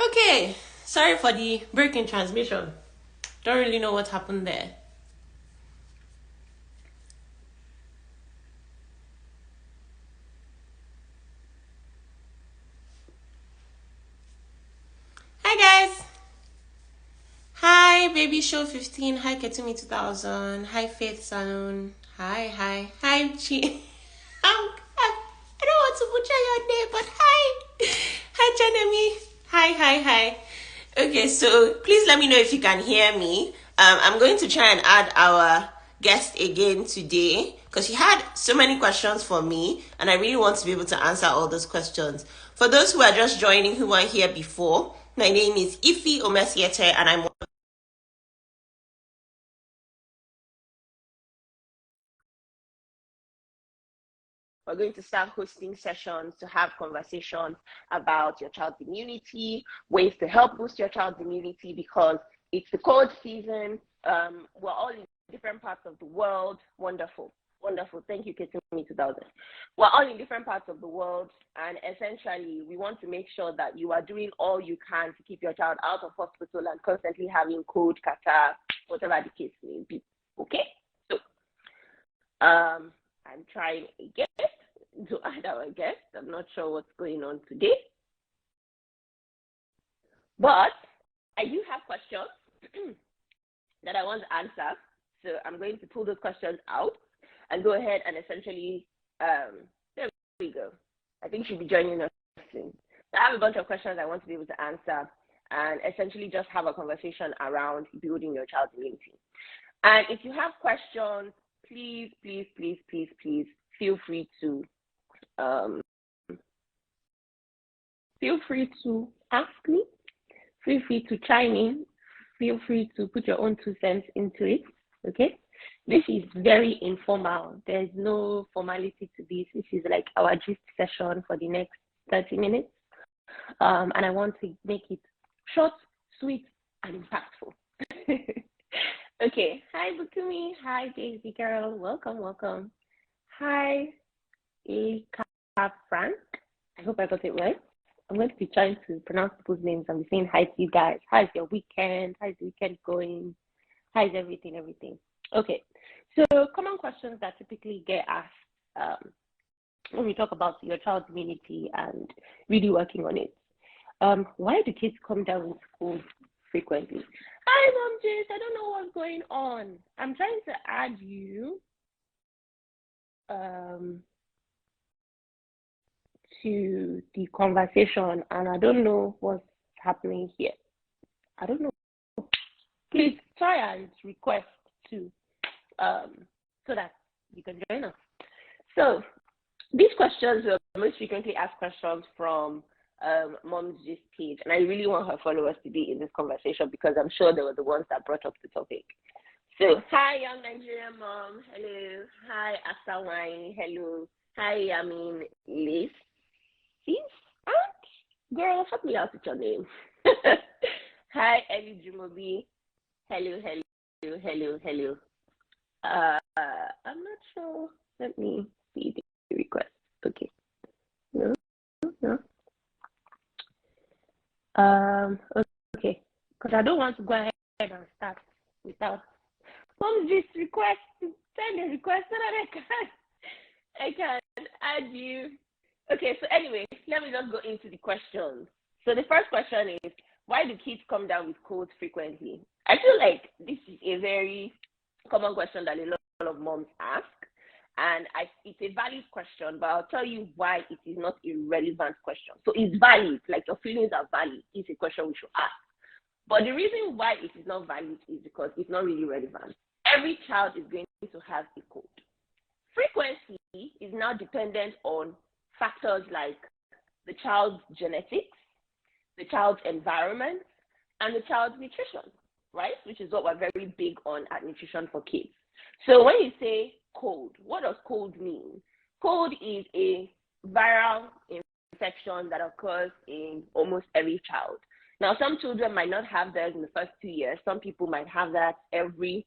Okay, sorry for the break in transmission. Don't really know what happened there. Hi guys. Hi Baby Show 15. Hi Ketumi 2000. Hi Faith Salon. Hi Chi. I don't want to butcher your name, but hi. Hi Janemi. Hi. Okay, so please let me know if you can hear me. I'm going to try and add our guest again today because she had so many questions for me, and I really want to be able to answer all those questions. For those who are just joining who weren't here before, my name is Ifi Omesiete, and I'm we're going to start hosting sessions to have conversations about your child's immunity, ways to help boost your child's immunity because it's the cold season. We're all in different parts of the world. Wonderful. Wonderful. Thank you, Kitumi 2000. We're all in different parts of the world, and essentially, we want to make sure that you are doing all you can to keep your child out of hospital and constantly having cold, catarrh, whatever the case may be. Okay? So, I'm trying again to add our guest. I'm not sure what's going on today, but I do have questions that I want to answer. So I'm going to pull those questions out and go ahead and essentially, there we go. I think she'll be joining us soon. So I have a bunch of questions I want to be able to answer and essentially just have a conversation around building your child's immunity. And if you have questions, please feel free to ask me. Feel free to chime in. Feel free to put your own 2 cents into it. Okay? This is very informal. There's no formality to this. This is like our gist session for the next 30 minutes. And I want to make it short, sweet, and impactful. Okay. Hi, Bukumi. Hi, Daisy girl. Welcome. Hi, Eka Frank. I hope I got it right. I'm going to be trying to pronounce people's names and be saying hi to you guys. How's your weekend? How's the weekend going? How's everything? Okay. So common questions that typically get asked when we talk about your child's immunity and really working on it. Why do kids come down with school frequently? Hi, Mom Jace. I don't know what's going on. I'm trying to add you to the conversation, and I don't know what's happening here. I don't know. Please try and request to so that you can join us. So these questions are most frequently asked questions from Mom's Gist page, and I really want her followers to be in this conversation because I'm sure they were the ones that brought up the topic. So, hi, young Nigerian mom. Hello. Hi, Asawai. Hello. Hi, Liz. Sis? Aunt? Girl, help me out with your name. Hi, Ellie Jumobi. Hello. I'm not sure. Let me see the request. Okay. No. Okay. Because I don't want to go ahead and start without Mom's this request. Send a request so that I can add you. Okay, so anyway, let me just go into the questions. So the first question is, why do kids come down with colds frequently? I feel like this is a very common question that a lot of moms ask. And it's a valid question, but I'll tell you why it is not a relevant question. So it's valid, like your feelings are valid. It's a question we should ask. But the reason why it is not valid is because it's not really relevant. Every child is going to have a cold. Frequency is now dependent on factors like the child's genetics, the child's environment, and the child's nutrition, right? Which is what we're very big on at Nutrition for Kids. So when you say cold, what does cold mean? Cold is a viral infection that occurs in almost every child. Now, some children might not have theirs in the first 2 years. Some people might have that every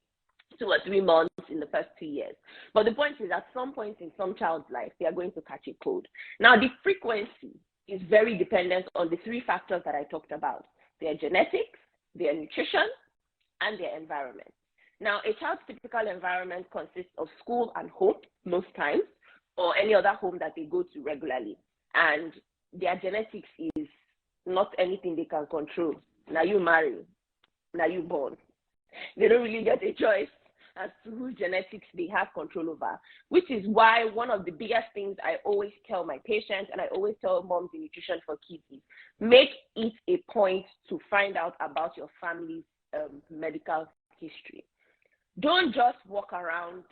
2 or 3 months in the first 2 years. But the point is, at some point in some child's life, they are going to catch a cold. Now, the frequency is very dependent on the three factors that I talked about: their genetics, their nutrition, and their environment. Now, a child's typical environment consists of school and home most times, or any other home that they go to regularly. And their genetics is not anything they can control. Now you marry, now you born. They don't really get a choice as to whose genetics they have control over, which is why one of the biggest things I always tell my patients, and I always tell moms in Nutrition for Kids, is make it a point to find out about your family's medical history. Don't just walk around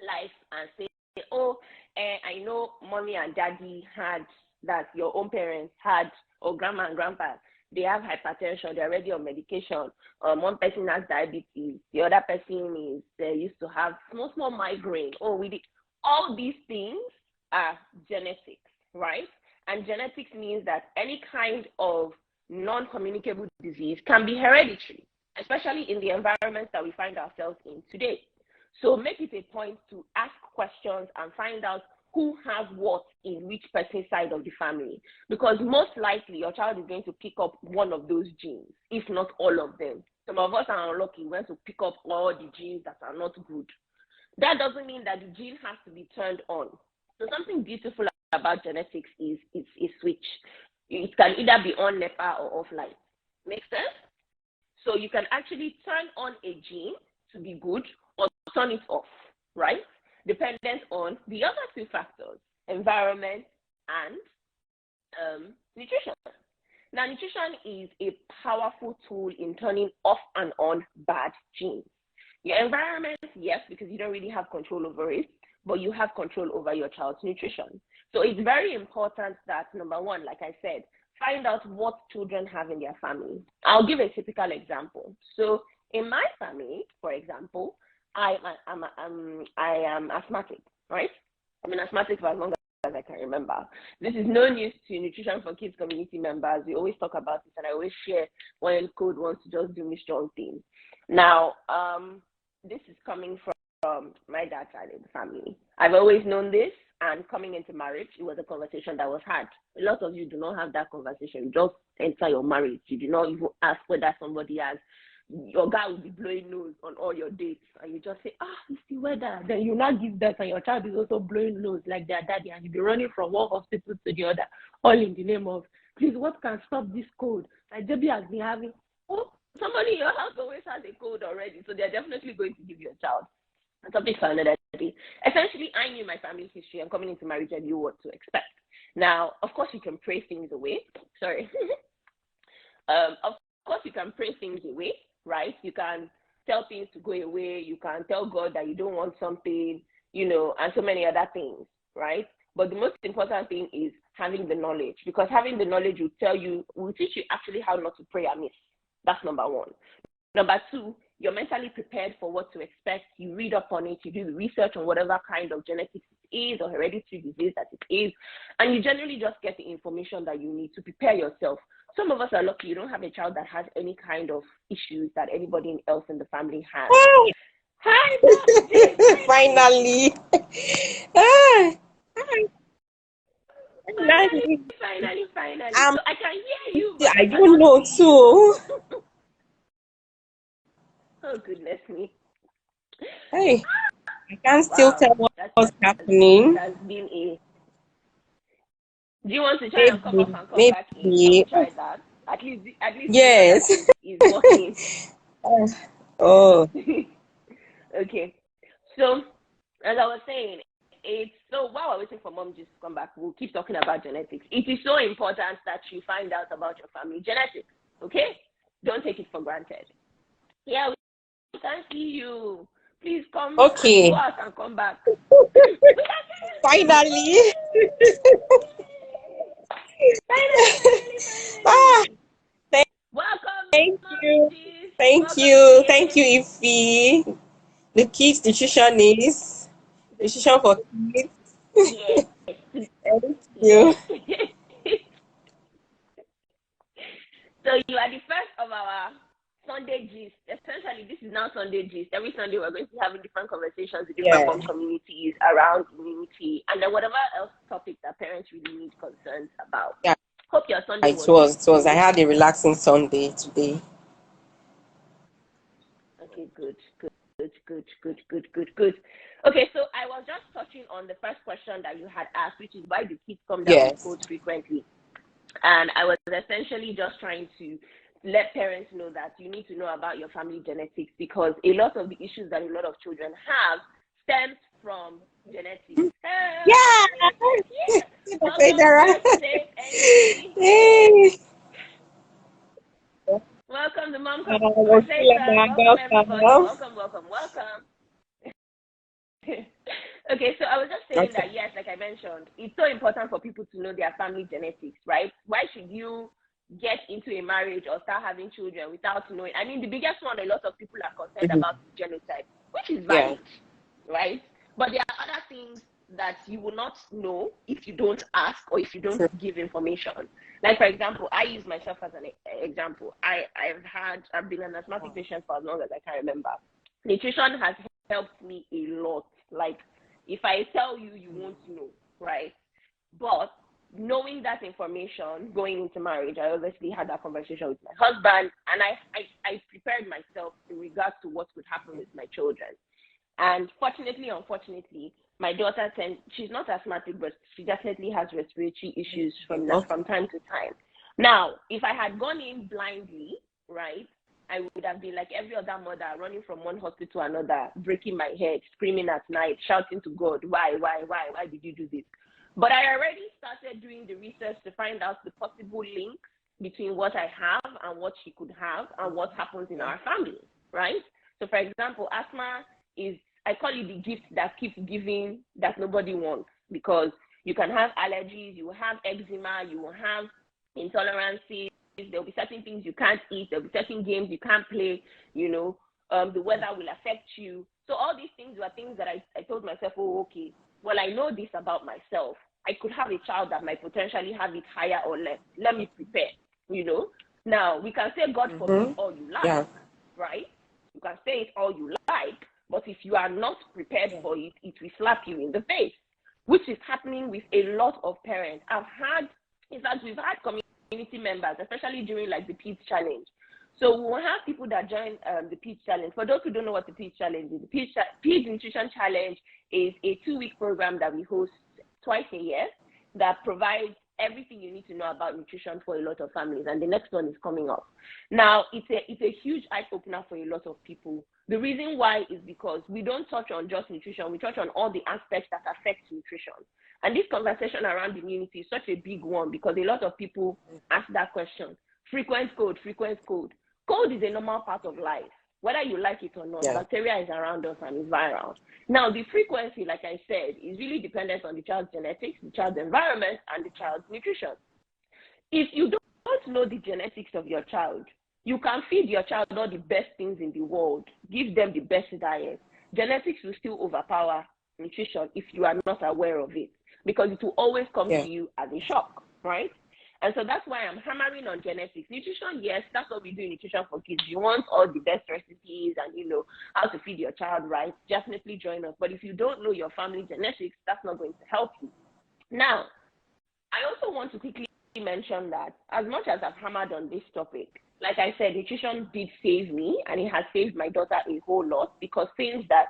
life and say, oh, I know mommy and daddy had, that your own parents had, or grandma and grandpa, they have hypertension, they're already on medication. One person has diabetes, the other person is used to have small migraine. Oh, all these things are genetics, right? And genetics means that any kind of non-communicable disease can be hereditary, especially in the environments that we find ourselves in today. So make it a point to ask questions and find out who has what in which person's side of the family, because most likely your child is going to pick up one of those genes, if not all of them. Some of us are unlucky, we want to pick up all the genes that are not good. That doesn't mean that the gene has to be turned on. So something beautiful about genetics is it's a switch. It can either be on NEPA or off light. Make sense? So you can actually turn on a gene to be good or turn it off, right? Dependent on the other two factors, environment and nutrition. Now, nutrition is a powerful tool in turning off and on bad genes. Your environment, yes, because you don't really have control over it, but you have control over your child's nutrition. So it's very important that, number one, like I said, find out what children have in their family. I'll give a typical example. So in my family, for example, I am asthmatic, right? I've been asthmatic for as long as I can remember. This is no news to Nutrition for Kids community members. We always talk about this, and I always share when code wants to just do me strong things. Now, this is coming from my dad's side of the family. I've always known this, and coming into marriage, it was a conversation that was had. A lot of you do not have that conversation. You just enter your marriage. You do not even ask whether somebody has. Your guy will be blowing nose on all your dates, and you just say, it's the weather. Then you now give that, and your child is also blowing nose like their daddy, and you'll be running from one hospital to the other, all in the name of, please, what can stop this cold? Like Debbie has been having, somebody in your house always has a cold already, so they're definitely going to give you a child. And topic for another day. Essentially, I knew my family's history, and coming into marriage, I knew what to expect. Now, of course, you can pray things away. Sorry. Of course, you can pray things away. Right? You can tell things to go away. You can tell God that you don't want something, and so many other things, right? But the most important thing is having the knowledge, because having the knowledge will teach you actually how not to pray amiss. That's number one. Number two, you're mentally prepared for what to expect. You read up on it. You do the research on whatever kind of genetics it is or hereditary disease that it is. And you generally just get the information that you need to prepare yourself. Some of us are lucky you don't have a child that has any kind of issues that anybody else in the family has. Hi, Mom. Finally. Finally. So I can hear you. I don't know too. Oh, goodness me. Hey, I can't still tell what's happening. It has been a... Do you want to try and come off and come back in? Maybe. Try that. At least yes. Is working. Oh. Okay. So, as I was saying, so while we're waiting for Mom just to come back, we'll keep talking about genetics. It is so important that you find out about your family genetics. Okay? Don't take it for granted. Yeah, we can see you. Please come okay. to us and come back. Finally. Welcome. Thank you. Thank you. Thank you, Ify. The Kids Nutritionist. Nutrition for Kids. Yes. Thank you. So you are the first of our Sunday gist. Essentially, this is now Sunday gist. Every Sunday, we're going to be having different conversations with different mom communities around immunity and then whatever else topic that parents really need concerns about. Yeah. Hope your Sunday It was. I good. had a relaxing Sunday today. Okay, good. Okay, so I was just touching on the first question that you had asked, which is why do kids come down with colds frequently? And I was essentially just trying to let parents know that you need to know about your family genetics, because a lot of the issues that a lot of children have stems from genetics. Yeah. Welcome, birthday, Angie. Welcome to Mom Conversations. Welcome, everybody. Welcome. Okay, so I was just saying that, yes, like I mentioned, it's so important for people to know their family genetics, right? Why should you get into a marriage or start having children without knowing? I mean, the biggest one a lot of people are concerned about is genotype, which is valid, right? But there are other things that you will not know if you don't ask or if you don't give information. Like, for example, I use myself as an example. I've been an asthmatic patient for as long as I can remember. Nutrition has helped me a lot. Like, if I tell you, you won't know, right? But knowing that information going into marriage, I obviously had that conversation with my husband, and I prepared myself in regards to what could happen with my children. And unfortunately, my daughter, she's not asthmatic, but she definitely has respiratory issues from time to time. Now, if I had gone in blindly, right, I would have been like every other mother, running from one hospital to another, breaking my head, screaming at night, shouting to God, why did you do this? But I already started doing the research to find out the possible links between what I have and what she could have and what happens in our family, right? So, for example, asthma is, I call it the gift that keeps giving that nobody wants, because you can have allergies, you will have eczema, you will have intolerances, there will be certain things you can't eat, there will be certain games you can't play, the weather will affect you. So all these things were things that I told myself, oh, okay, well, I know this about myself. I could have a child that might potentially have it higher or less. Let me prepare, Now, we can say God forbid all you like, right? You can say it all you like, but if you are not prepared for it, it will slap you in the face, which is happening with a lot of parents. We've had community members, especially during like the PEDS challenge. So we will have people that join the PEDS challenge. For those who don't know what the PEDS challenge is, the PEDS Nutrition Challenge is a 2-week program that we host twice a year that provides everything you need to know about nutrition for a lot of families, and the next one is coming up. Now, it's a huge eye-opener for a lot of people. The reason why is because we don't touch on just nutrition, we touch on all the aspects that affect nutrition. And this conversation around immunity is such a big one, because a lot of people ask that question. Frequent cold. Cold is a normal part of life, whether you like it or not. Bacteria is around us and is viral. Now, the frequency, like I said, is really dependent on the child's genetics, the child's environment, and the child's nutrition. If you don't know the genetics of your child, you can feed your child all the best things in the world, give them the best diet. Genetics will still overpower nutrition if you are not aware of it, because it will always come to you as a shock, right? And so that's why I'm hammering on genetics. Nutrition, yes, that's what we do in nutrition for kids. You want all the best recipes and, how to feed your child right, definitely join us. But if you don't know your family genetics, that's not going to help you. Now, I also want to quickly mention that as much as I've hammered on this topic, like I said, nutrition did save me, and it has saved my daughter a whole lot, because things that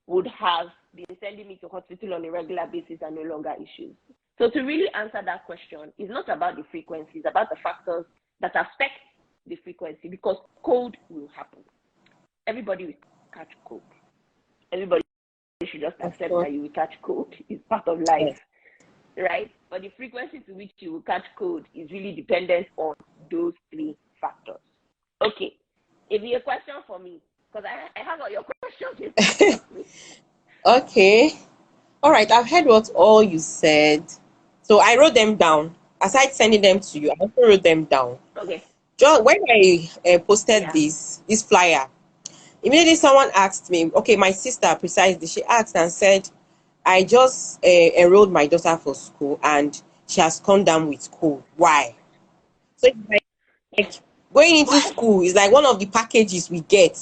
would have been sending me to hospital on a regular basis are no longer issues. So to really answer that question, it's not about the frequency, it's about the factors that affect the frequency, because cold will happen. Everybody will catch cold. Everybody should just accept that you will catch cold. It's part of life, right? But the frequency to which you will catch cold is really dependent on those 3 factors. Okay, if you have a question for me, because I have all your questions. Okay. All right, I've heard what all you said. So I wrote them down. Aside sending them to you, I also wrote them down. Okay. John, when I posted this flyer, immediately someone asked me, okay, my sister precisely, she asked and said, I just enrolled my daughter for school and she has come down with cold. Why? So like going into school is like one of the packages we get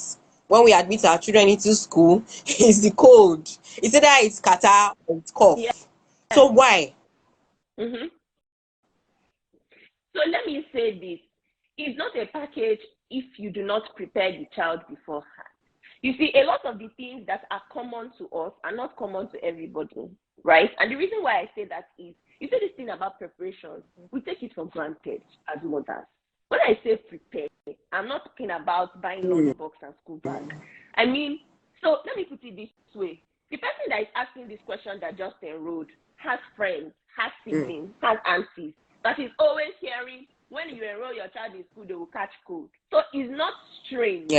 when we admit our children into school is the cold. It's either it's catarrh or it's cough. So why? So let me say this. It's not a package if you do not prepare the child beforehand. You see, a lot of the things that are common to us are not common to everybody, right? And the reason why I say that is, you say this thing about preparation, we take it for granted as mothers. When I say prepare, I'm not talking about buying lunchbox and school bag. I mean, so let me put it this way. The person that is asking this question that just enrolled has friends, has siblings, has aunties, that is always hearing, when you enroll your child in school, they will catch cold. So it's not strange,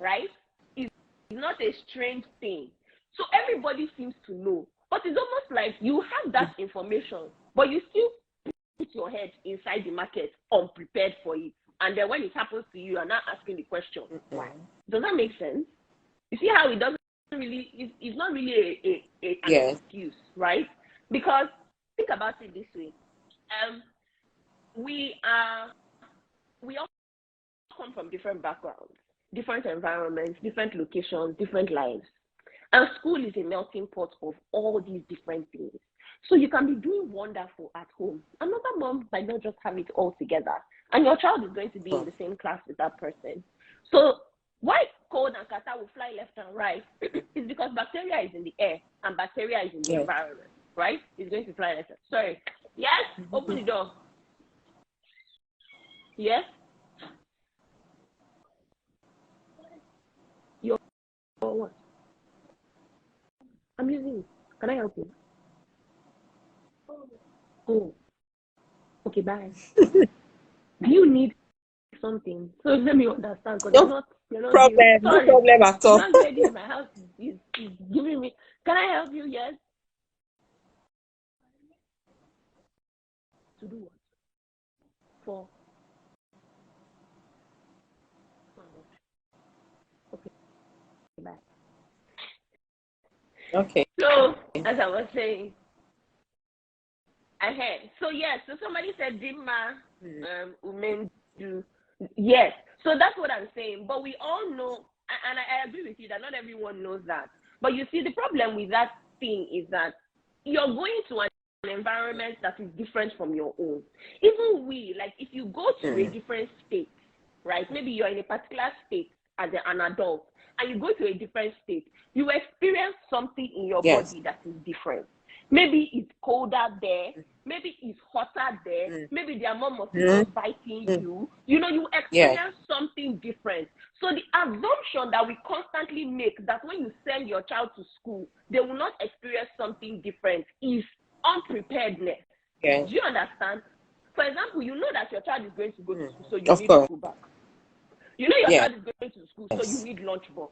right? It's not a strange thing. So everybody seems to know. But it's almost like you have that information, but you still put your head inside the market unprepared for it. And then when it happens to you, you're not asking the question, why? Does that make sense? You see how it doesn't really, it's not really an excuse, right? Because think about it this way. We all come from different backgrounds, different environments, different locations, different lives. And school is a melting pot of all these different things. So you can be doing wonderful at home. Another mom might not just have it all together. And your child is going to be in the same class with that person. So why cold and catarrh will fly left and right is because bacteria is in the air and bacteria is in the environment, right? It's going to fly left. Sorry. Yes, open the door. Yes? Your what? I'm using it. Can I help you? Oh. Okay, bye. Do you need something? So let me understand, because you're not problem, no problem at all. Not lady in my house is giving me. Can I help you? Yes. To do what? For. Okay, bye. Okay. So as I was saying, ahead. So yes, so somebody said Dimma Umendu. Yes. So that's what I'm saying. But we all know, and I agree with you that not everyone knows that. But you see, the problem with that thing is that you're going to an environment that is different from your own. Even we, like if you go to a different state, right? Maybe you're in a particular state as an adult, and you go to a different state, you experience something in your body that is different. Maybe it's colder there. Maybe it's hotter there. Maybe there are more mosquitoes biting you. You know, you experience something different. So the assumption that we constantly make that when you send your child to school, they will not experience something different is unpreparedness. Do you understand? For example, you know that your child is going to go to school, so you need school bag. You know your child is going to school, so you need lunchbox.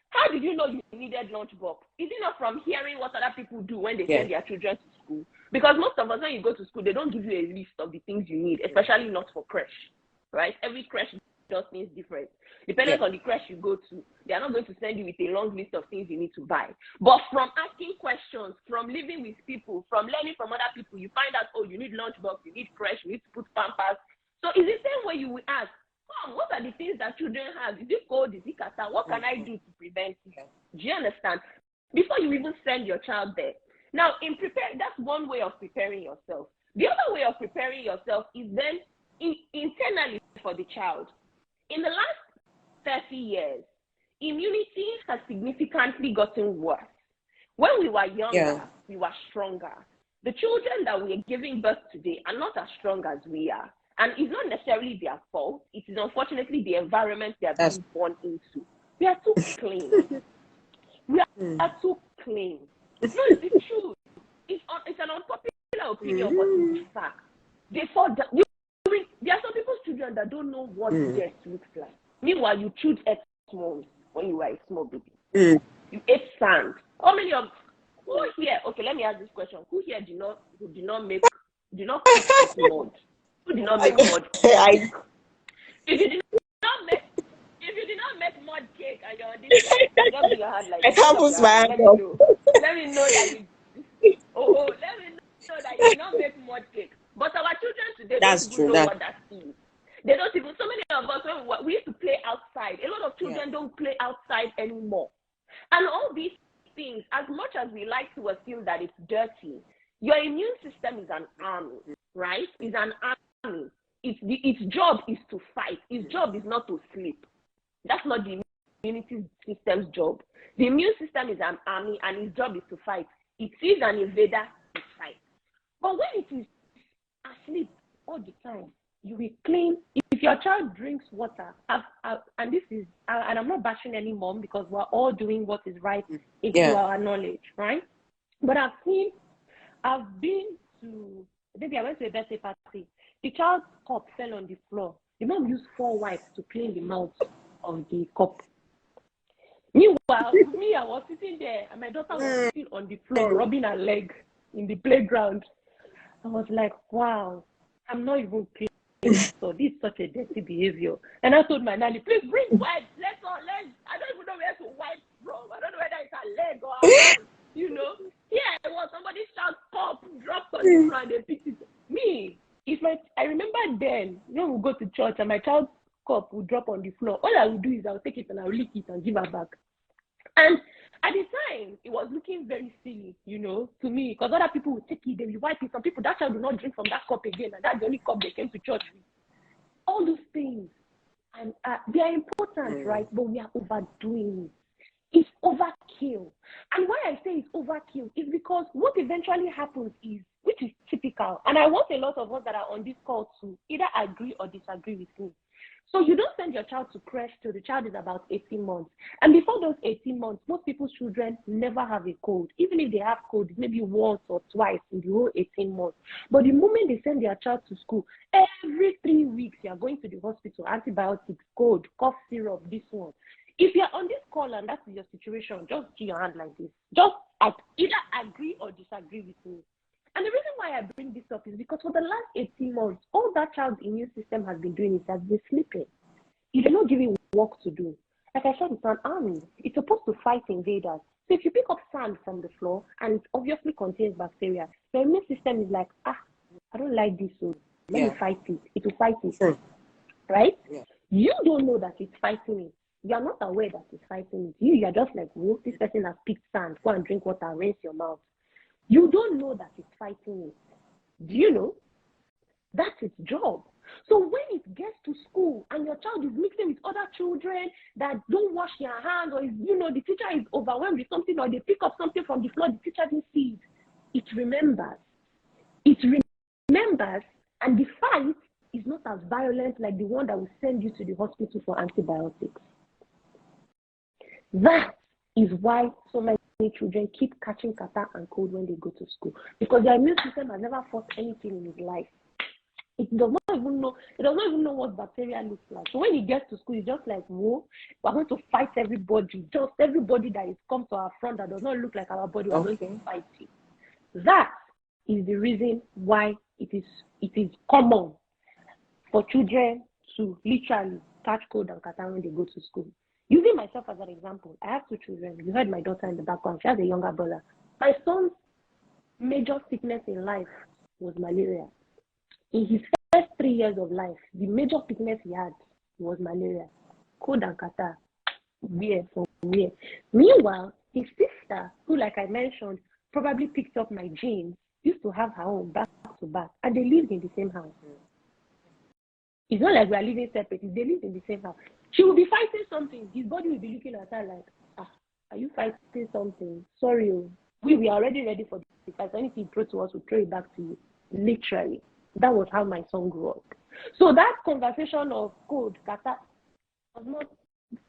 How did you know you needed lunchbox? Is it not from hearing what other people do when they send their children to school? Because most of us, when you go to school, they don't give you a list of the things you need, especially not for creche, right? Every creche does things different. Depending on the creche you go to, they are not going to send you with a long list of things you need to buy. But from asking questions, from living with people, from learning from other people, you find out, oh, you need lunchbox, you need creche, you need to put pampers. So it's the same way you will ask, what are the things that children have? Is it cold? Is it catarrh? What can I do to prevent it? Do you understand? Before you even send your child there. Now, that's one way of preparing yourself. The other way of preparing yourself is then internally for the child. In the last 30 years, immunity has significantly gotten worse. When we were younger, we were stronger. The children that we are giving birth today are not as strong as we are. And it's not necessarily their fault. It is unfortunately the environment they are being born into. We are too clean. We are too clean. No, it's the truth. It's an unpopular opinion, but it's fact. There are some people's children that don't know what death looks like. Meanwhile, you chewed X-moms when you were a small baby. You ate sand. How many of who here? Okay, let me ask this question: who here did not cook mud? Who did not make mud cake? If you did not make mud cake and you're on this side, just do your hand like I can't put my hand up. Let me know that you let me know that you did not make mud cake. But our children today don't even know what that is. They don't even, so many of us, when we used to play outside. A lot of children don't play outside anymore. And all these things, as much as we like to assume that it's dirty, your immune system is an army, right? It's an army. its job is to fight. Its job is not to sleep. That's not the immunity system's job. The immune system is an army, and its job is to fight. It sees an invader, it fights. But when it is asleep all the time, you will claim, if your child drinks water, and this is, and I'm not bashing any mom, because we're all doing what is right into our knowledge, right? But I've been to, maybe I went to a birthday party. The child's cup fell on the floor. The mom used 4 wipes to clean the mouth of the cup. Meanwhile, me, I was sitting there, and my daughter was sitting on the floor, rubbing her leg in the playground. I was like, wow, I'm not even clean. So this is such a dirty behavior. And I told my nanny, please bring wipes. I don't even know where to wipe from. I don't know whether it's a leg or a hand, you know. Yeah, it was somebody's child cup dropped on the floor and they picked it. Me, I remember then, when we go to church and my child's cup would drop on the floor, all I would do is I'll take it and I'll lick it and give her back. And at the time, it was looking very silly, you know, to me, because other people would take it, they will wipe it. Some people, that child will not drink from that cup again, and that's the only cup they came to church with. All those things, and they are important, right? But we are overdoing it. It's overkill. And why I say it's overkill is because what eventually happens is, which is typical, and I want a lot of us that are on this call to either agree or disagree with me. So you don't send your child to creche till the child is about 18 months. And before those 18 months, most people's children never have a cold. Even if they have cold, maybe once or twice in the whole 18 months. But the moment they send their child to school, every 3 weeks, you are going to the hospital, antibiotics, cold, cough syrup, this one. If you're on this call and that is your situation, just do your hand like this. Just either agree or disagree with me. And the reason why I bring this up is because for the last 18 months, all that child's immune system has been doing is has been sleeping. It is not giving work to do. Like I said, it's an army. It's supposed to fight invaders. So if you pick up sand from the floor and it obviously contains bacteria, your immune system is like, I don't like this, so let me fight it. It will fight it. Right? Yeah. You don't know that it's fighting it. You are not aware that it's fighting it. You are just like, well, this person has picked sand. Go and drink water, rinse your mouth. You don't know that it's fighting it. Do you know? That's its job. So when it gets to school and your child is mixing with other children that don't wash their hands, or the teacher is overwhelmed with something, or they pick up something from the floor, the teacher didn't see it. It remembers. It remembers, and the fight is not as violent like the one that will send you to the hospital for antibiotics. That is why so many children keep catching catarrh and cold when they go to school, because their immune system has never fought anything in his life. It does not even know what bacteria looks like. So when he gets to school, it's just like, whoa, we're going to fight everybody. Just everybody that is come to our front that does not look like our body, we're going to fight it. That is the reason why it is common for children to literally catch cold and catarrh when they go to school. Using myself as an example, I have 2 children. You heard my daughter in the background. She has a younger brother. My son's major sickness in life was malaria. In his first 3 years of life, the major sickness he had was malaria. Cold and catarrh. Weird. Meanwhile, his sister, who, like I mentioned, probably picked up my genes, used to have her own back to back, and they lived in the same house. It's not like we are living separate. They lived in the same house. She will be fighting something. His body will be looking at her like, are you fighting something? Sorry, we are already ready for the fight. Anything you throw to us, we'll throw it back to you. Literally. That was how my son grew up. So that conversation of code, kata, was not,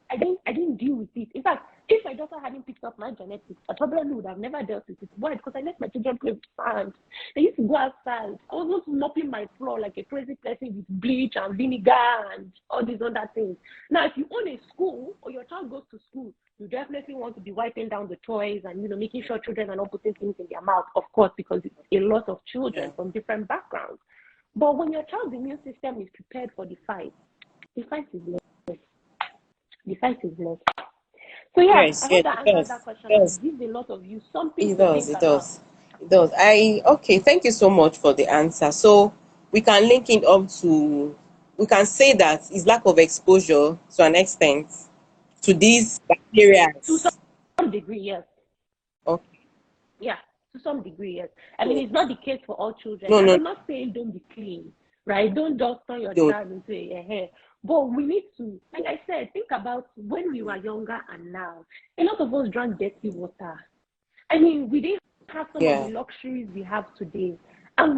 I didn't deal with it. In fact, if my daughter hadn't picked up my genetics, I probably would have never dealt with it. Why? Because I let my children play with sand. They used to go outside. I was not mopping my floor like a crazy person with bleach and vinegar and all these other things. Now, if you own a school or your child goes to school, you definitely want to be wiping down the toys and making sure children are not putting things in their mouth, of course, because it's a lot of children from different backgrounds. But when your child's immune system is prepared for the fight is less. The fight is less. So I hope that answers that question. It gives a lot of you something to think about. It does. Okay, thank you so much for the answer. So we can link it up to, we can say that it's lack of exposure to an extent to these bacteria. To some degree, yes. Okay. Yeah, to some degree, yes. I mean, it's not the case for all children. No. I'm not saying don't be clean, right? Don't just turn your Don't. child into a hair. But we need to, like I said, think about when we were younger and now. A lot of us drank dirty water. I mean, we didn't have some of the Yeah. luxuries we have today. And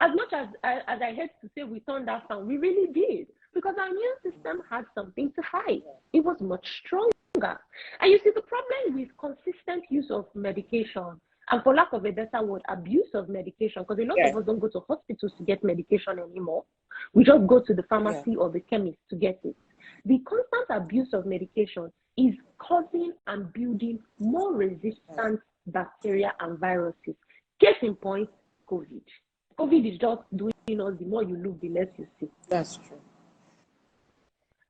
as much as I hate to say we turned that down, we really did. Because our immune system had something to fight. It was much stronger. And you see, the problem with consistent use of medication, and for lack of a better word, abuse of medication, because a lot Yeah. of us don't go to hospitals to get medication anymore. We just go to the Yeah. pharmacy or the chemist to get it. The constant abuse of medication is causing and building more resistant bacteria and viruses. Case in point, COVID. COVID is just doing us, the more you look, the less you see. That's true.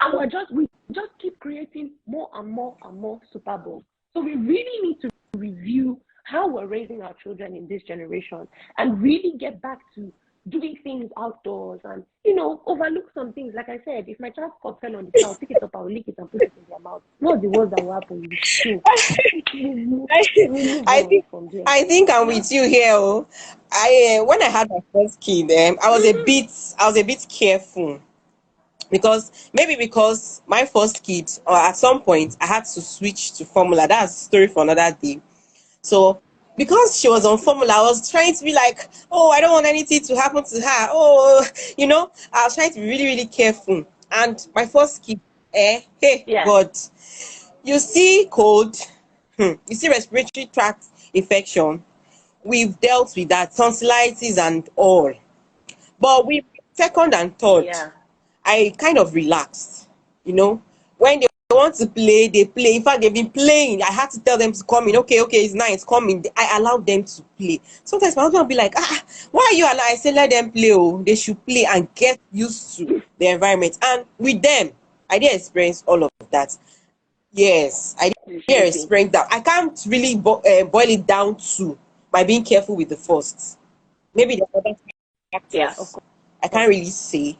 And we just keep creating more and more and more super bugs. So we really need to review how we're raising our children in this generation and really get back to doing things outdoors and, overlook some things. Like I said, if my child's cup fell on the floor, I'll pick it up, I'll lick it and put it in their mouth. What's the worst that will happen? So, I think I'm with you here. Oh. When I had my first kid, I was a bit careful because my first kid, or at some point, I had to switch to formula. That's a story for another day. So because she was on formula, I was trying to be like, oh, I don't want anything to happen to her. Oh, I was trying to be really, really careful. And my first kid, hey, Yeah. God, you see cold, you see respiratory tract infection. We've dealt with that, tonsillitis and all. But with second and third, Yeah. I kind of relaxed. When they want to play, they play. In fact, they've been playing. I had to tell them to come in. Okay, it's nice, come in. I allowed them to play. Sometimes my husband will be like, why are you allowed? I say, let them play. Oh, they should play and get used to the environment. And with them, I did experience all of that. Yes, I did experience that. I can't really boil it down to by being careful with the first. Maybe the other Yeah, of factors course. I can't really say,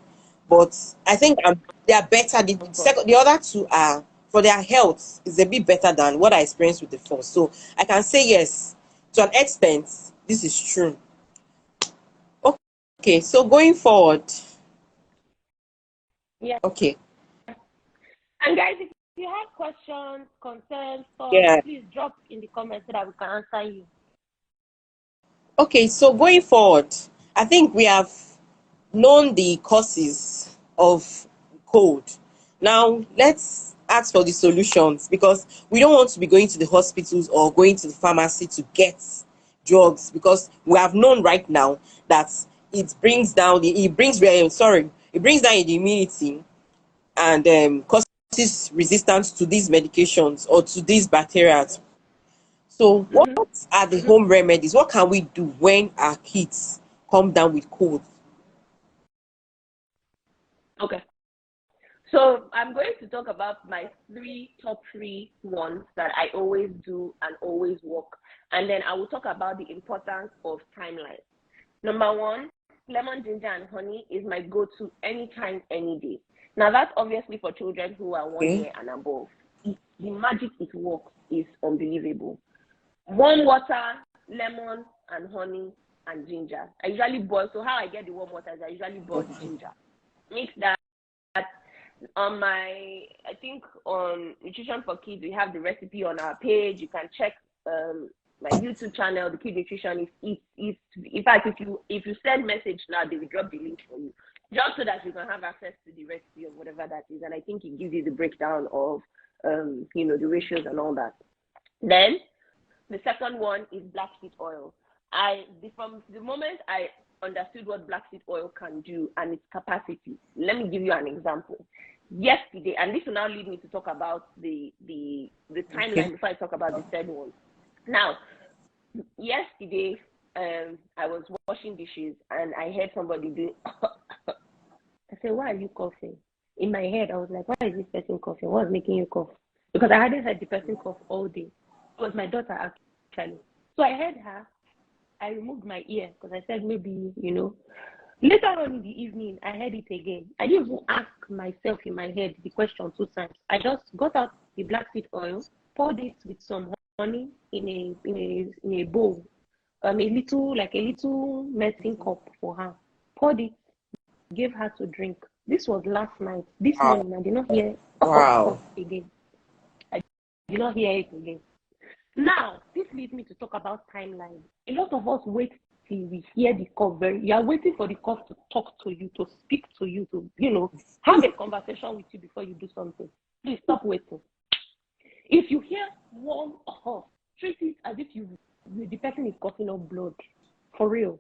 but I think they are better. The other two are for their health is a bit better than what I experienced with the first. So I can say yes, to an extent, this is true. Okay, so going forward, Yeah. okay, And guys, if you have questions, concerns, thoughts, yeah, please drop in the comments so that we can answer you. okay, so going forward, I think we have known the causes of cold. Now let's ask for the solutions because we don't want to be going to the hospitals or going to the pharmacy to get drugs because we have known right now that it brings down the immunity and causes resistance to these medications or to these bacteria. So what Mm-hmm. are the Mm-hmm. home remedies? What can we do when our kids come down with cold? Okay. So I'm going to talk about my top three ones that I always do and always work. And then I will talk about the importance of timelines. Number one, lemon, ginger, and honey is my go-to anytime, any day. Now that's obviously for children who are 1 Okay. year and above. The magic it works is unbelievable. Warm water, lemon, and honey, and ginger. I usually boil. So how I get the warm water is I usually boil the ginger. Mix that. I think on Nutrition for Kids, we have the recipe on our page. You can check my YouTube channel, the Kid Nutrition. In fact, if you send message now, they will drop the link for you, just so that you can have access to the recipe of whatever that is. And I think it gives you the breakdown of the ratios and all that. Then the second one is black seed oil. From the moment I understood what black seed oil can do and its capacity, let me give you an example. Yesterday, and this will now lead me to talk about the timeline before I talk about the third one. Now, yesterday, I was washing dishes and I heard somebody doing. I said, "Why are you coughing?" In my head, I was like, "Why is this person coughing? What's making you cough?" Because I hadn't heard the person cough all day. It was my daughter actually. So I heard her. I removed my ear because I said maybe, Later on in the evening, I heard it again. I didn't even ask myself in my head the question 2 times. I just got out the black seed oil, poured it with some honey in a bowl, a little medicine cup for her. Poured it gave her to drink. This was last night. This Wow. morning, I did not hear Wow. again. I did not hear it again. Now, this leads me to talk about timeline. A lot of us wait till we hear the cough. You are waiting for the cough to talk to you, to speak to you, to, have a conversation with you before you do something. Please stop waiting. If you hear one cough, treat it as if the person is coughing up blood. For real.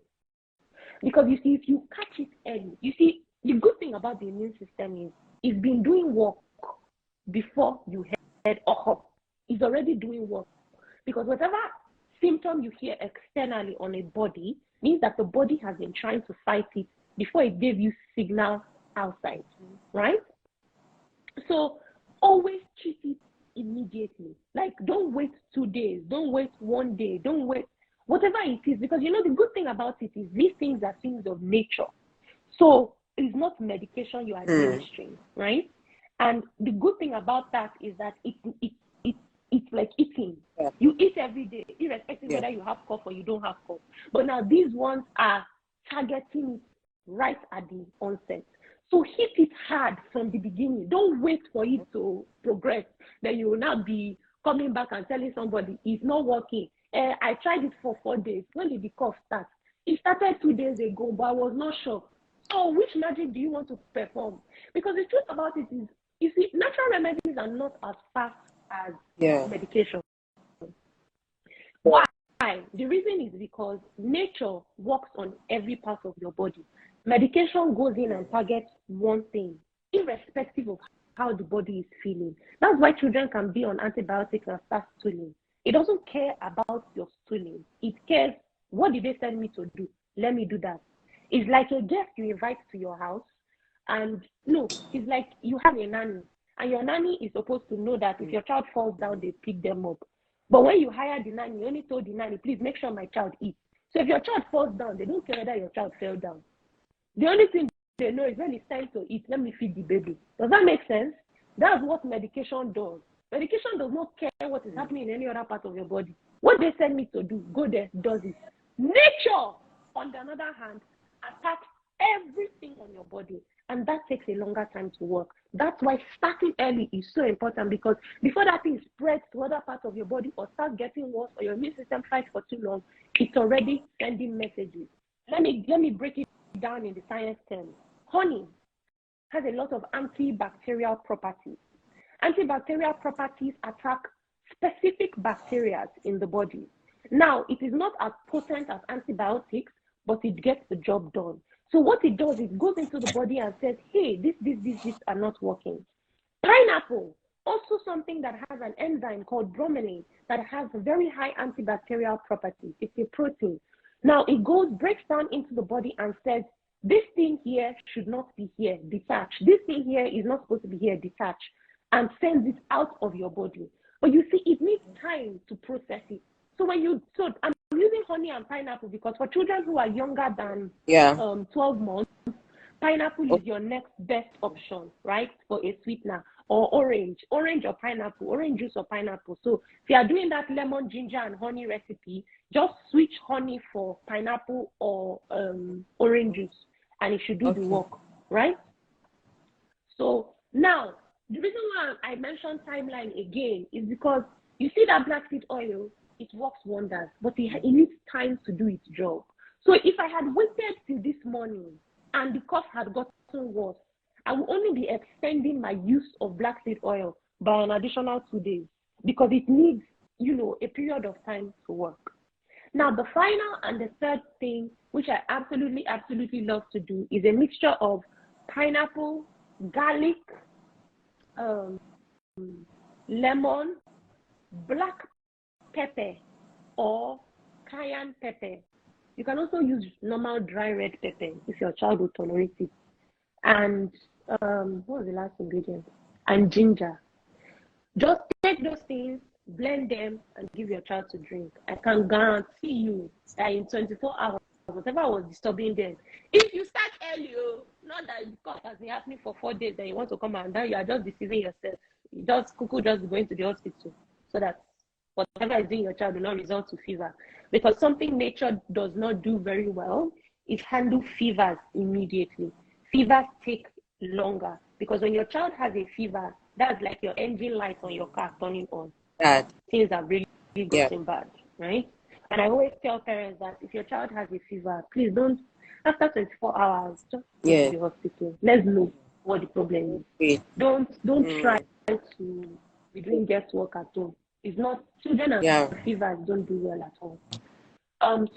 Because you see, if you catch it early, you see, the good thing about the immune system is it's been doing work before you heard a cough. It's already doing work. Because whatever symptom you hear externally on a body means that the body has been trying to fight it before it gave you signal outside, right? So always treat it immediately. Like, don't wait 2 days, don't wait 1 day, don't wait, whatever it is. Because the good thing about it is these things are things of nature. So it's not medication you are administering, right? And the good thing about that is that it's like eating. Yeah. You eat every day, irrespective whether you have cough or you don't have cough. But now these ones are targeting it right at the onset. So hit it hard from the beginning. Don't wait for it to progress. Then you will now be coming back and telling somebody it's not working. I tried it for 4 days. When did the cough start? It started 2 days ago, but I was not sure. So which magic do you want to perform? Because the truth about it is, you see, natural remedies are not as fast as medication. Why? The reason is because nature works on every part of your body. Medication goes in and targets one thing, irrespective of how the body is feeling. That's why children can be on antibiotics and start stooling. It doesn't care about your stooling. It cares, what did they send me to do? Let me do that. It's like a guest you invite to your house, and it's like you have a nanny. And your nanny is supposed to know that if your child falls down, they pick them up. But when you hire the nanny, you only told the nanny, please make sure my child eats. So if your child falls down, they don't care whether your child fell down. The only thing they know is when it's time to eat, let me feed the baby. Does that make sense? That's what medication does. Medication does not care what is happening in any other part of your body. What they send me to do, go there, does it. Nature, on the other hand, attacks everything on your body. And that takes a longer time to work. That's why starting early is so important, because before that thing spreads to other parts of your body or starts getting worse or your immune system fights for too long, it's already sending messages. Let me break it down in the science terms. Honey has a lot of antibacterial properties. Antibacterial properties attack specific bacteria in the body. Now, it is not as potent as antibiotics, but it gets the job done. So what it does is it goes into the body and says, hey, this are not working. Pineapple, also something that has an enzyme called bromelain that has very high antibacterial properties. It's a protein. Now it breaks down into the body and says, this thing here should not be here, detach. This thing here is not supposed to be here, detach, and sends it out of your body. But you see, it needs time to process it. So I'm using honey and pineapple because for children who are younger than 12 months, pineapple is your next best option, right, for a sweetener. Or orange or pineapple, orange juice or pineapple. So if you are doing that lemon, ginger, and honey recipe, just switch honey for pineapple or orange juice, and it should do the work, right? So now, the reason why I mentioned timeline again is because you see that black seed oil, it works wonders, but it needs time to do its job. So if I had waited till this morning and the cough had gotten worse, I will only be extending my use of black seed oil by an additional 2 days because it needs, a period of time to work. Now, the final and the third thing, which I absolutely, absolutely love to do, is a mixture of pineapple, garlic, lemon, black pepper, or cayenne pepper. You can also use normal dry red pepper if your child will tolerate it. And what was the last ingredient? And ginger. Just take those things, blend them, and give your child to drink. I can guarantee you that in 24 hours, whatever was disturbing them, if you start early, not that because has been happening for 4 days, then you want to come and then you are just deceiving yourself. You just going to the hospital so that whatever is doing your child will not result to fever. Because something nature does not do very well is handle fevers immediately. fevers take longer, because when your child has a fever, that's like your engine light on your car turning on. Bad. Things are really getting bad, right? And I always tell parents that if your child has a fever, please don't, after 24 hours, just go to the hospital. Let's know what the problem is. Don't try to be doing guesswork at home. It's not, children and fevers don't do well at all.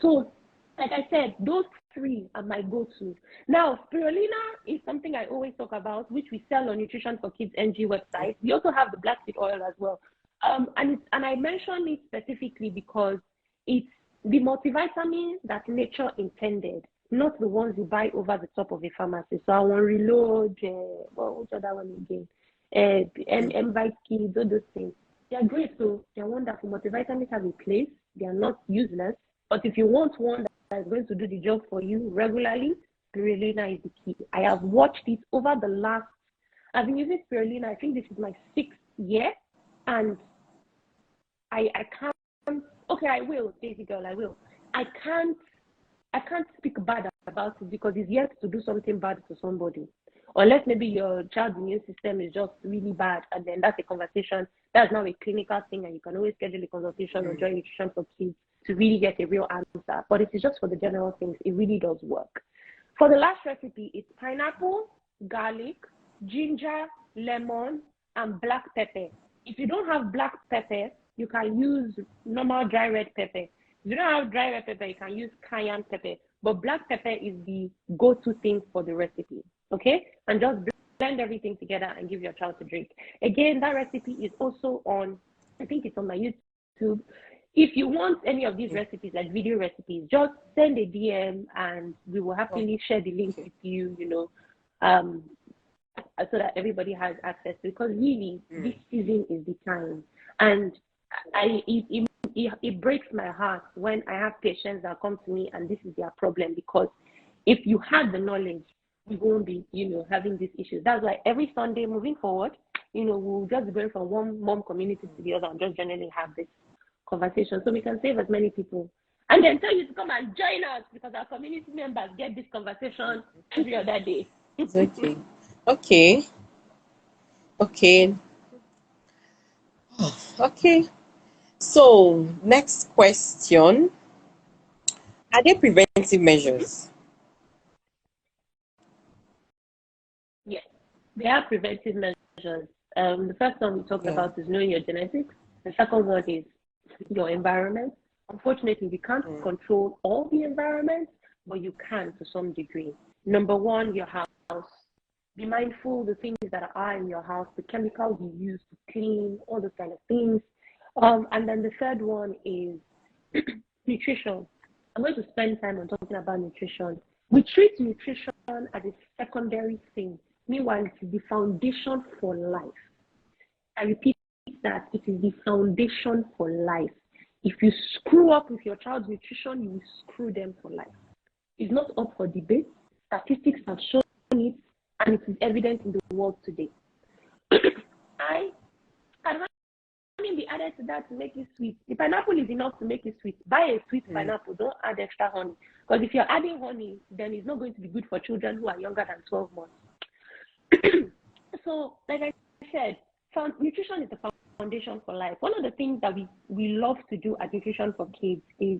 So, like I said, those three are my go-to. Now, spirulina is something I always talk about, which we sell on Nutrition for Kids NG website. We also have the black seed oil as well. And I mention it specifically because it's the multivitamin that nature intended, not the ones you buy over the top of a pharmacy. So I want Reload, what's that one again? M-Vite Kids, all those things. They are great, so they're wonderful. Multivitamins have a place. They are not useless. But if you want one that is going to do the job for you regularly, spirulina is the key. I have watched it over the last, I've been using spirulina, I think this is my 6th year, and I can't, okay, I will, Daisy girl, I will. I can't speak bad about it because it's yet to do something bad to somebody. Unless maybe your child's immune system is just really bad, and then that's a conversation. That's now a clinical thing, and you can always schedule a consultation or join Nutrition for Kids to really get a real answer. But if it's just for the general things, it really does work. For the last recipe, it's pineapple, garlic, ginger, lemon, and black pepper. If you don't have black pepper, you can use normal dry red pepper. If you don't have dry red pepper, you can use cayenne pepper. But black pepper is the go-to thing for the recipe, okay? And just blend everything together and give your child to drink. Again, that recipe is also on, I think it's on my YouTube. If you want any of these recipes, like video recipes, just send a DM and we will happily share the link with you, you know, so that everybody has access. Because really, this season is the time. And it breaks my heart when I have patients that come to me and this is their problem, because if you had the knowledge, we won't be, you know, having these issues. That's why every Sunday moving forward, you know, we'll just be going from one mom community to the other and just generally have this conversation so we can save as many people. And then tell you to come and join us because our community members get this conversation every other day. Okay. So, next question. Are there preventive measures? Yes, there are preventive measures. The first one we talked about is knowing your genetics. The second one is your environment. Unfortunately, we can't control all the environment, but you can to some degree. Number one, your house. Be mindful of the things that are in your house, the chemicals you use to clean, all those kind of things. And then the third one is nutrition. I'm going to spend time on talking about nutrition. We treat nutrition as a secondary thing. Meanwhile, it is the foundation for life. I repeat that it is the foundation for life. If you screw up with your child's nutrition, you will screw them for life. It's not up for debate. Statistics have shown it, and it is evident in the world today. Honey be added to that to make it sweet. The pineapple is enough to make it sweet. Buy a sweet pineapple. Don't add extra honey. Because if you're adding honey, then it's not going to be good for children who are younger than 12 months. So, like I said, nutrition is the foundation for life. One of the things that we love to do at Nutrition for Kids is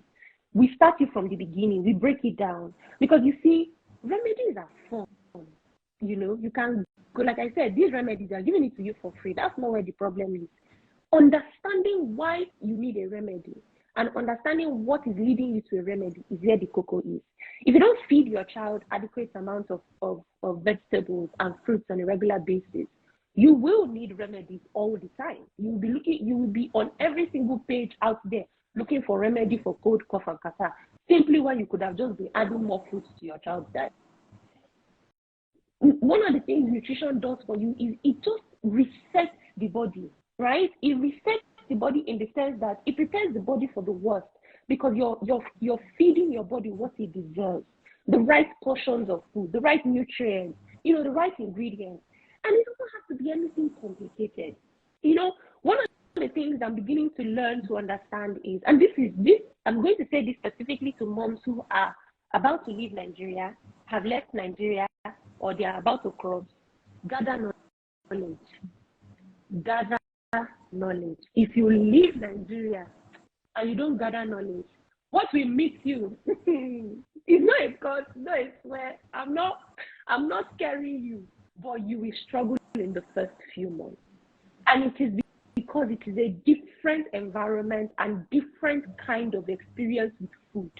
we start you from the beginning. We break it down. Because you see, remedies are fun. You know, you can go, like I said, these remedies are giving it to you for free. That's not where the problem is. Understanding why you need a remedy and understanding what is leading you to a remedy is where the cocoa is. If you don't feed your child adequate amounts of vegetables and fruits on a regular basis, you will need remedies all the time. You will be on every single page out there looking for remedy for cold, cough, and catarrh, simply when you could have just been adding more fruits to your child's diet. One of the things nutrition does for you is it just resets the body, right? It resets the body in the sense that it prepares the body for the worst because you're feeding your body what it deserves, the right portions of food, the right nutrients, you know, the right ingredients. And it doesn't have to be anything complicated. You know, one of the things I'm beginning to learn to understand is, and this, I'm going to say this specifically to moms who are about to leave Nigeria, have left Nigeria, or they are about to cross, gather knowledge. Gather knowledge. If you leave Nigeria and you don't gather knowledge, what will meet you is not a curse, not a swear. I'm not scaring you, but you will struggle in the first few months. And it is because it is a different environment and different kind of experience with food.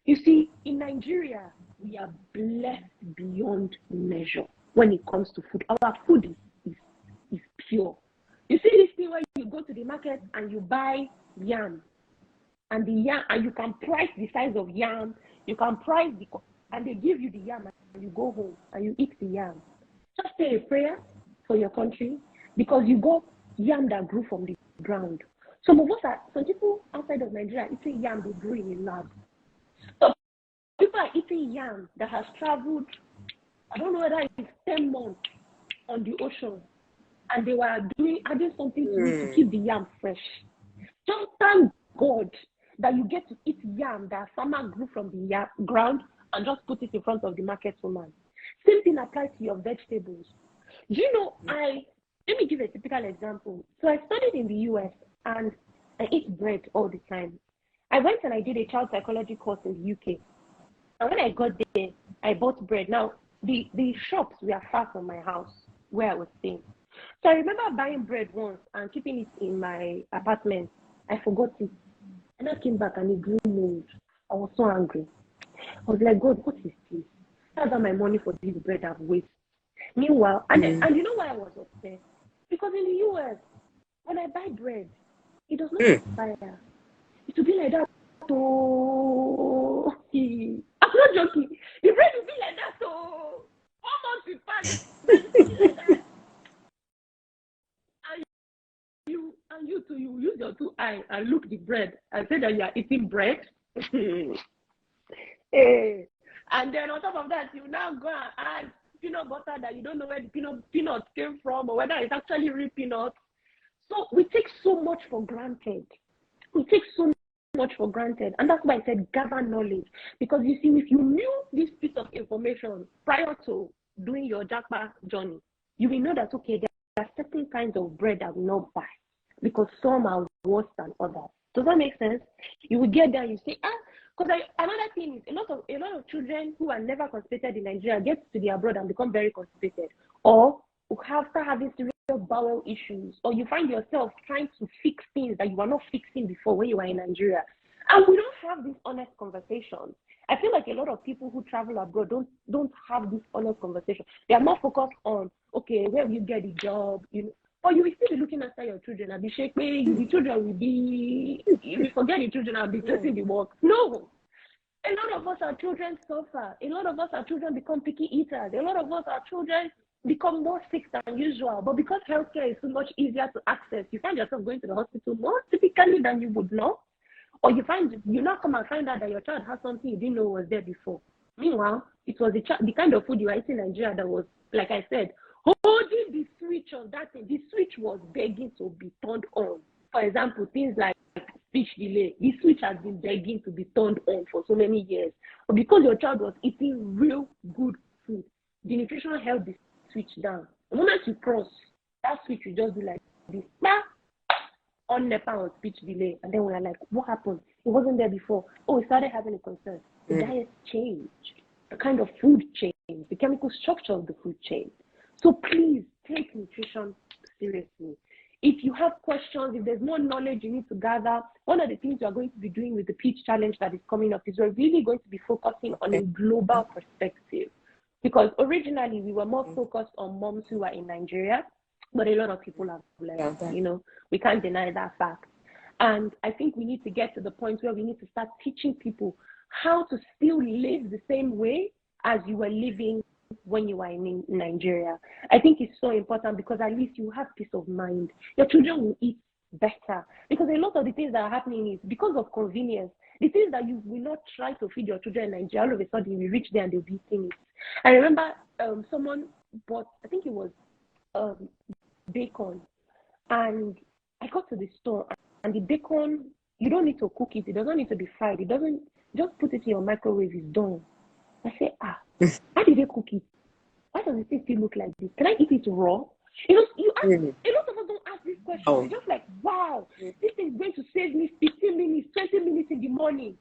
You see, in Nigeria, we are blessed beyond measure when it comes to food. Our food is pure. You see this thing where you go to the market and you buy yam, and the yam, and you can price the size of yam, you can price and they give you the yam, and you go home and you eat the yam. Just say a prayer for your country, because you got yam that grew from the ground. Some people outside of Nigeria eating yam they grew in a lab. So people are eating yam that has traveled, I don't know whether it's 10 months on the ocean, and they were adding something to it to keep the yam fresh. Just thank God that you get to eat yam that farmer grew from the ground and just put it in front of the market woman. Same thing applies to your vegetables. Do you know, let me give a typical example. So I studied in the US and I ate bread all the time. I went and I did a child psychology course in the UK. And when I got there, I bought bread. Now, the shops were far from my house where I was staying. So I remember buying bread once and keeping it in my apartment. I forgot it. And I came back and it grew mold. I was so angry. I was like, God, what is this? That's all my money for this bread I've wasted. Meanwhile, and you know why I was upset? Because in the US, when I buy bread, it does not expire. It will be like that. So I'm not joking. The bread will be like that. So 4 months will pass. Bread will be like that. And you too, you use your 2 eyes and look the bread and say that you are eating bread. Hey. And then on top of that, you now go and add peanut butter that you don't know where the peanuts came from or whether it's actually real peanuts. So we take so much for granted. We take so much for granted. And that's why I said gather knowledge. Because you see, if you knew this piece of information prior to doing your Japa journey, you will know that, okay, there are certain kinds of bread I will not buy because some are worse than others. Does that make sense? You will get there and you say, because another thing is a lot of children who are never constipated in Nigeria get to the abroad and become very constipated, or start having serious bowel issues, or you find yourself trying to fix things that you were not fixing before when you were in Nigeria. And we don't have this honest conversation. I feel like a lot of people who travel abroad don't have this honest conversation. They are more focused on, okay, where will you get a job, or you will still be looking after your children and be shaking. The children will be, if you forget the children, I'll be chasing the work. No. A lot of us, our children suffer. A lot of us, our children become picky eaters. A lot of us, our children become more sick than usual. But because healthcare is so much easier to access, you find yourself going to the hospital more typically than you would know. Or you now come and find out that your child has something you didn't know was there before. Meanwhile, it was the kind of food you were eating in Nigeria that was, like I said, holding the switch of that thing. The switch was begging to be turned on. For example, things like speech delay. The switch has been begging to be turned on for so many years. But because your child was eating real good food, the nutrition held the switch down. The moment you cross, that switch will just be like this. On NEPA on speech delay. And then we are like, what happened? It wasn't there before. Oh, we started having a concern. The diet changed. The kind of food changed. The chemical structure of the food changed. So please take nutrition seriously. If you have questions, if there's more knowledge you need to gather, one of the things we are going to be doing with the Peach Challenge that is coming up is we're really going to be focusing on a global perspective. Because originally we were more focused on moms who are in Nigeria, but a lot of people have left, we can't deny that fact. And I think we need to get to the point where we need to start teaching people how to still live the same way as you were living when you were in Nigeria. I think it's so important because at least you have peace of mind. Your children will eat better. Because a lot of the things that are happening is because of convenience. The things that you will not try to feed your children in Nigeria, all of a sudden you reach there and they'll be eating it. I remember someone bought, I think it was bacon, and I got to the store and the bacon, you don't need to cook it. It doesn't need to be fried. It doesn't, just put it in your microwave, it's done. I say, how did they cook it? Why does the thing still look like this? Can I eat it raw? You know, you ask, Mm. a lot of us don't ask this question. Oh. We're just like, wow, this is going to save me 15 minutes, 20 minutes in the morning.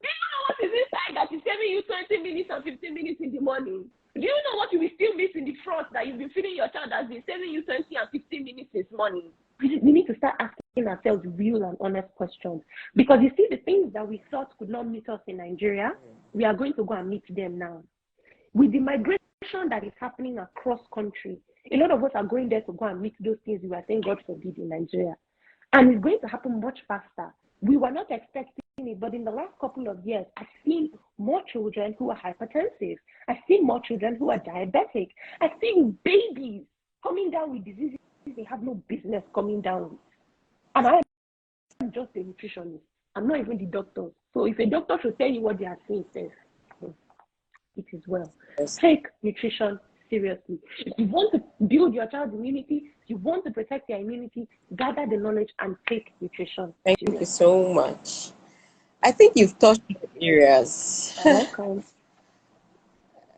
Do you know what is inside that is saving you 20 minutes and 15 minutes in the morning? Do you know what you will still miss in the front that you've been feeding your child that's been saving you 20 and 15 minutes this morning? We need to start asking ourselves real and honest questions. Because you see, the things that we thought could not meet us in Nigeria, we are going to go and meet them now. With the migration that is happening across country, a lot of us are going there to go and meet those things we were saying, God forbid, in Nigeria. And it's going to happen much faster. We were not expecting it, but in the last couple of years, I've seen more children who are hypertensive. I've seen more children who are diabetic. I've seen babies coming down with diseases they have no business coming down with. And I am just a nutritionist. I'm not even the doctor. So if a doctor should tell you what they are saying, it is well. Yes. Take nutrition seriously. If you want to build your child's immunity, if you want to protect your immunity, gather the knowledge and take nutrition Thank seriously. you so much. I think you've touched areas. Welcome.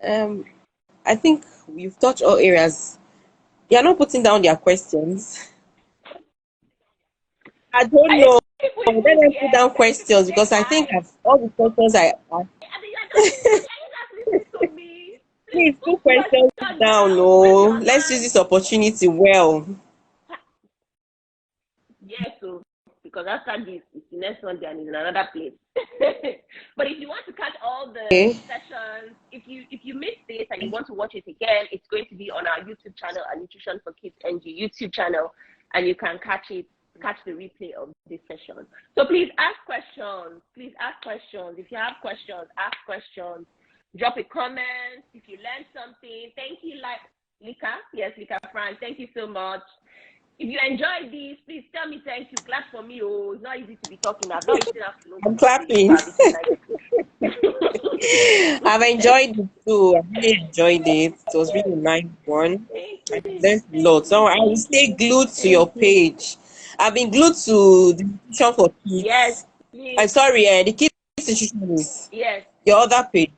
I think you've touched all areas. They are not putting down their questions. I don't know. Let them put down questions because I think all the questions I asked. Please put questions down. No, let's use this opportunity well. Yes, so because after this, it's the next one, then is in another place. But if you want to catch all the sessions, if you missed this and you want to watch it again, it's going to be on our YouTube channel, our Nutrition for Kids NG YouTube channel, and you can catch the replay of this session. So please ask questions. Please ask questions. If you have questions, ask questions. Drop a comment if you learned something. Thank you, Lika. Yes, Lika Frank. Thank you so much. If you enjoyed this, please tell me thank you. Clap for me. Oh, it's not easy to be talking. I've not even have to know. I'm clapping. I've enjoyed it too. I really enjoyed it. It was really a nice one. I learned a lot. So I will stay glued to your page. I've been glued to the Nutrition for Kids. Yes, please. I'm sorry, the Kids Nutrition is your other page.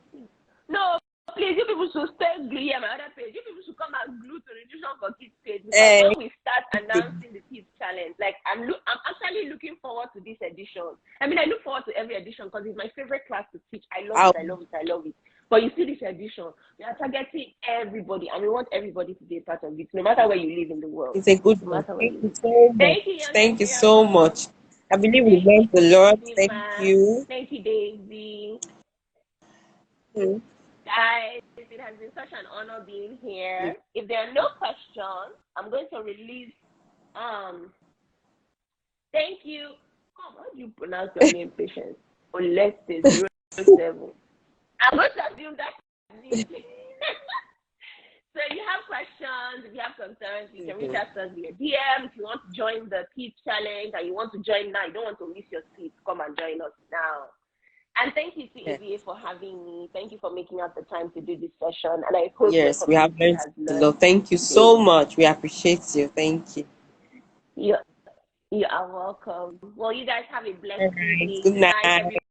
No, please, you people should stay glued. Yeah, my other page. You people should come and glue to the Nutrition for Kids page because when we start announcing the Kids Challenge, like I'm actually looking forward to this edition. I mean, I look forward to every edition because it's my favorite class to teach. I love it. But you see this edition, we are targeting everybody, and we want everybody to be a part of it, no matter where you live in the world. It's a good one. Thank you so much. Thank you so much. I believe we learned a lot. Thank you. Thank you, Daisy. Guys, it has been such an honor being here. If there are no questions, I'm going to release. Thank you. How do you pronounce your name, Patience? Oleste 07. I'm going to assume that. So if you have questions, if you have concerns, you can reach out to us via DM. If you want to join the Kids Challenge and you want to join now, you don't want to miss your seat, come and join us now. And thank you to ABA for having me. Thank you for making out the time to do this session. And I hope we have learned a lot. Thank you so much. We appreciate you. Thank you. You are welcome. Well, you guys have a blessed evening. Good night.